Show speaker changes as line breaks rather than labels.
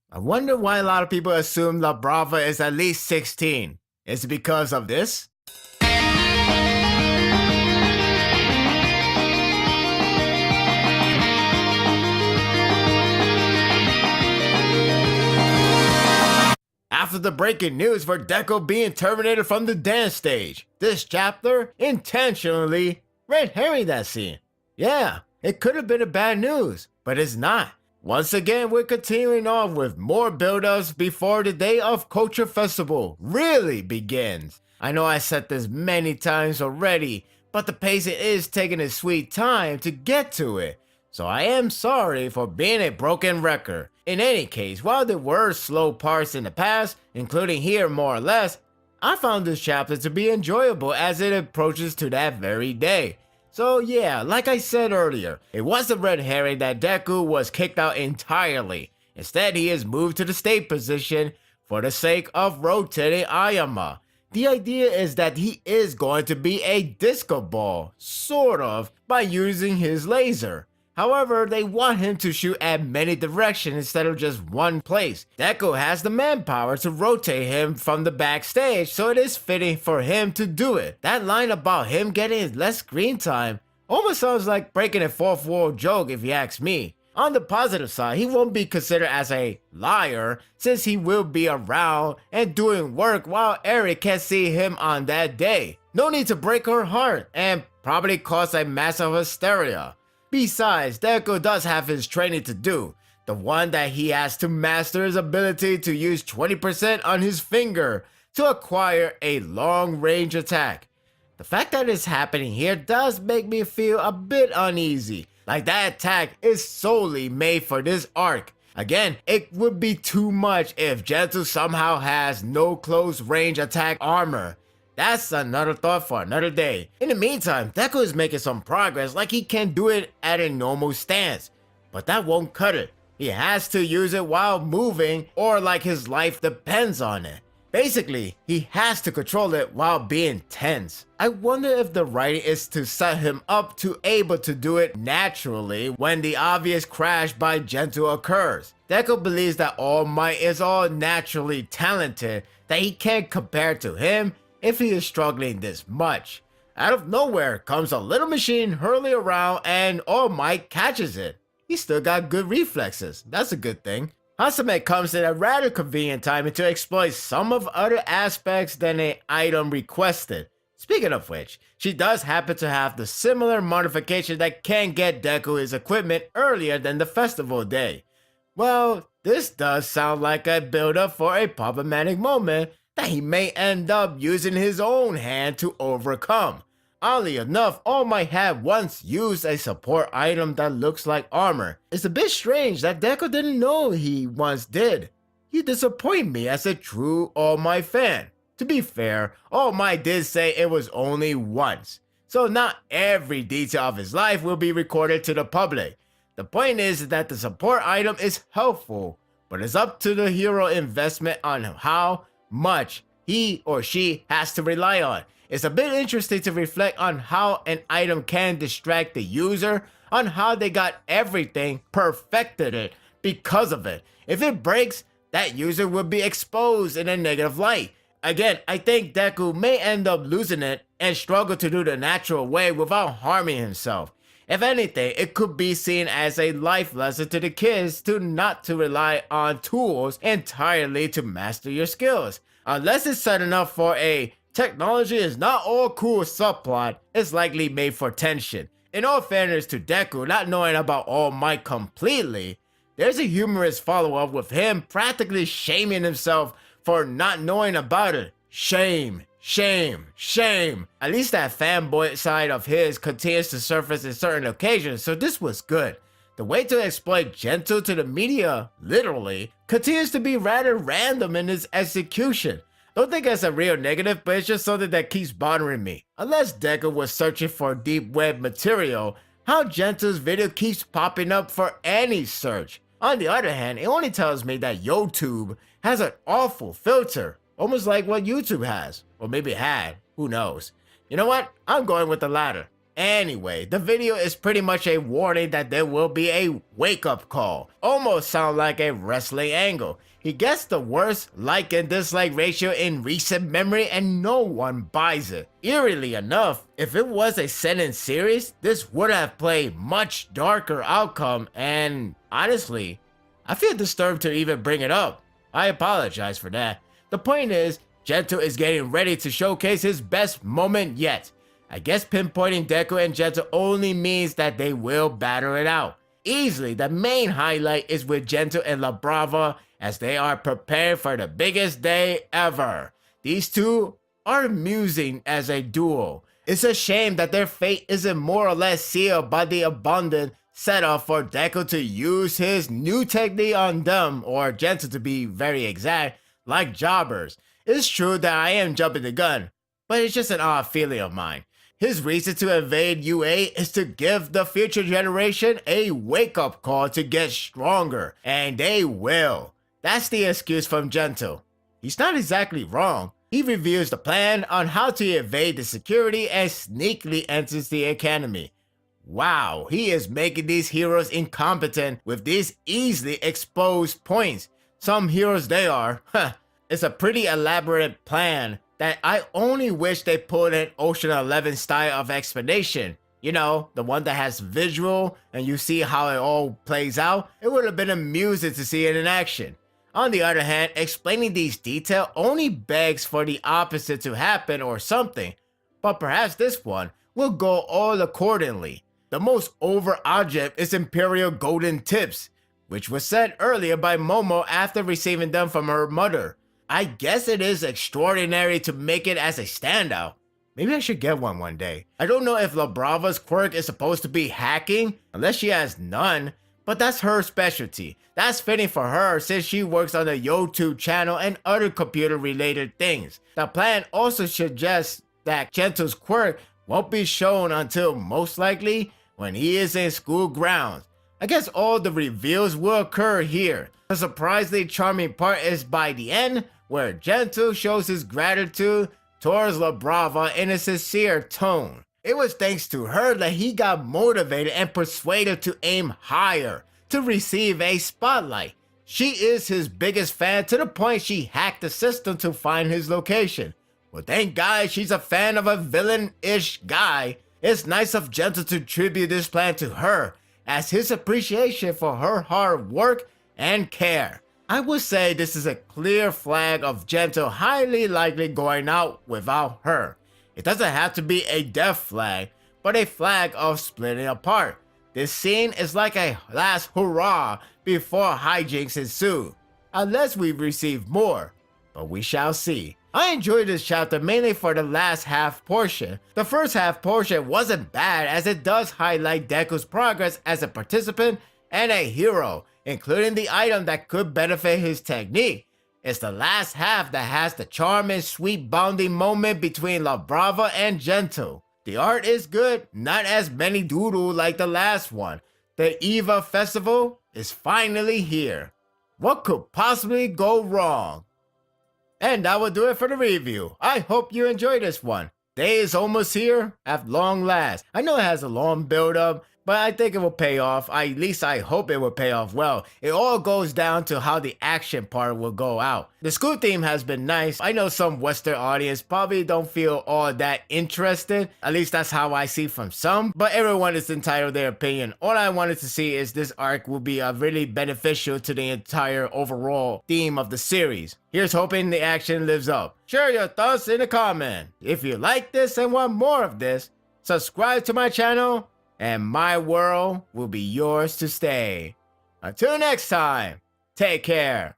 I wonder why a lot of people assume La Brava is at least 16. Is it because of this? After the breaking news for Deku being terminated from the dance stage, this chapter intentionally red herring that scene. Yeah, it could have been a bad news, but it's not. Once again, we're continuing on with more build-ups before the day of Culture Festival really begins. I know I said this many times already, but the pacing is taking its sweet time to get to it. So I am sorry for being a broken record. In any case, while there were slow parts in the past, including here more or less, I found this chapter to be enjoyable as it approaches to that very day. So yeah, like I said earlier, it was a red herring that Deku was kicked out entirely. Instead, he is moved to the state position for the sake of rotating Ayama. The idea is that he is going to be a disco ball, sort of, by using his laser. However, they want him to shoot at many directions instead of just one place. Deku has the manpower to rotate him from the backstage, so it is fitting for him to do it. That line about him getting less screen time almost sounds like breaking a fourth wall joke if you ask me. On the positive side, he won't be considered as a liar since he will be around and doing work while Eric can see him on that day. No need to break her heart and probably cause a massive hysteria. Besides, Deku does have his training to do, the one that he has to master his ability to use 20% on his finger to acquire a long-range attack. The fact that it's happening here does make me feel a bit uneasy, like that attack is solely made for this arc. Again, it would be too much if Gentle somehow has no close range attack armor. That's another thought for another day. In the meantime, Deku is making some progress like he can do it at a normal stance. But that won't cut it. He has to use it while moving or like his life depends on it. Basically, he has to control it while being tense. I wonder if the writing is to set him up to able to do it naturally when the obvious crash by Gentle occurs. Deku believes that All Might is all naturally talented, that he can't compare to him if he is struggling this much. Out of nowhere comes a little machine hurling around and All Might catches it. He's still got good reflexes, that's a good thing. Hasame comes in a rather convenient time to exploit some of other aspects than an item requested. Speaking of which, she does happen to have the similar modification that can get Deku his equipment earlier than the festival day. Well, this does sound like a build-up for a problematic moment that he may end up using his own hand to overcome. Oddly enough, All Might had once used a support item that looks like armor. It's a bit strange that Deku didn't know he once did. You disappoint me as a true All Might fan. To be fair, All Might did say it was only once, so not every detail of his life will be recorded to the public. The point is that the support item is helpful, but it's up to the hero investment on how much he or she has to rely on. It's a bit interesting to reflect on how an item can distract the user, on how they got everything perfected it because of it. If it breaks, that user will be exposed in a negative light. Again, I think Deku may end up losing it and struggle to do the natural way without harming himself. If anything, it could be seen as a life lesson to the kids to not to rely on tools entirely to master your skills. Unless it's set enough for a technology is not all cool subplot, it's likely made for tension. In all fairness to Deku not knowing about All Might completely, there's a humorous follow-up with him practically shaming himself for not knowing about it. Shame. Shame, shame. At least that fanboy side of his continues to surface in certain occasions, so this was good. The way to exploit Gentle to the media, literally, continues to be rather random in its execution. Don't think that's a real negative, but it's just something that keeps bothering me. Unless Deku was searching for deep web material, how Gentle's video keeps popping up for any search. On the other hand, it only tells me that YouTube has an awful filter. Almost like what YouTube has. Or maybe had. Who knows? You know what? I'm going with the latter. Anyway, the video is pretty much a warning that there will be a wake-up call. Almost sound like a wrestling angle. He gets the worst like and dislike ratio in recent memory and no one buys it. Eerily enough, if it was a sentence series, this would have played much darker outcome, and honestly, I feel disturbed to even bring it up. I apologize for that. The point is, Gento is getting ready to showcase his best moment yet. I guess pinpointing Deku and Gento only means that they will battle it out. Easily, the main highlight is with Gento and La Brava as they are prepared for the biggest day ever. These two are amusing as a duo. It's a shame that their fate isn't more or less sealed by the abundant setup for Deku to use his new technique on them, or Gento to be very exact, like jobbers. It's true that I am jumping the gun, but it's just an odd feeling of mine. His reason to invade UA is to give the future generation a wake-up call to get stronger, and they will. That's the excuse from Gento. He's not exactly wrong. He reveals the plan on how to evade the security and sneakily enters the academy. Wow, he is making these heroes incompetent with these easily exposed points. Some heroes they are. It's a pretty elaborate plan that I only wish they put an Ocean 11 style of explanation. You know, the one that has visual and you see how it all plays out. It would have been amusing to see it in action. On the other hand, explaining these details only begs for the opposite to happen or something. But perhaps this one will go all accordingly. The most over object is Imperial Golden Tips, which was said earlier by Momo after receiving them from her mother. I guess it is extraordinary to make it as a standout. Maybe I should get one day. I don't know if La Brava's quirk is supposed to be hacking, unless she has none, but that's her specialty. That's fitting for her since she works on the YouTube channel and other computer-related things. The plan also suggests that Gento's quirk won't be shown until most likely when he is in school grounds. I guess all the reveals will occur here. The surprisingly charming part is by the end, where Gento shows his gratitude towards La Brava in a sincere tone. It was thanks to her that he got motivated and persuaded to aim higher, to receive a spotlight. She is his biggest fan to the point she hacked the system to find his location. Well, thank God she's a fan of a villain-ish guy. It's nice of Gento to tribute this plan to her as his appreciation for her hard work and care. I would say this is a clear flag of Gento highly likely going out without her. It doesn't have to be a death flag, but a flag of splitting apart. This scene is like a last hurrah before hijinks ensue, unless we receive more, but we shall see. I enjoyed this chapter mainly for the last half portion. The first half portion wasn't bad as it does highlight Deku's progress as a participant and a hero, including the item that could benefit his technique. It's the last half that has the charm and sweet bonding moment between La Brava and Gento. The art is good, not as many doodle like the last one. The EVA festival is finally here. What could possibly go wrong? And that will do it for the review. I hope you enjoyed this one. Day is almost here at long last. I know it has a long build up, but I think it will pay off. At least I hope it will pay off well. It all goes down to how the action part will go out. The school theme has been nice. I know some Western audience probably don't feel all that interested. At least that's how I see from some. But everyone is entitled to their opinion. All I wanted to see is this arc will be really beneficial to the entire overall theme of the series. Here's hoping the action lives up. Share your thoughts in the comment. If you like this and want more of this, subscribe to my channel, and my world will be yours to stay. Until next time, take care.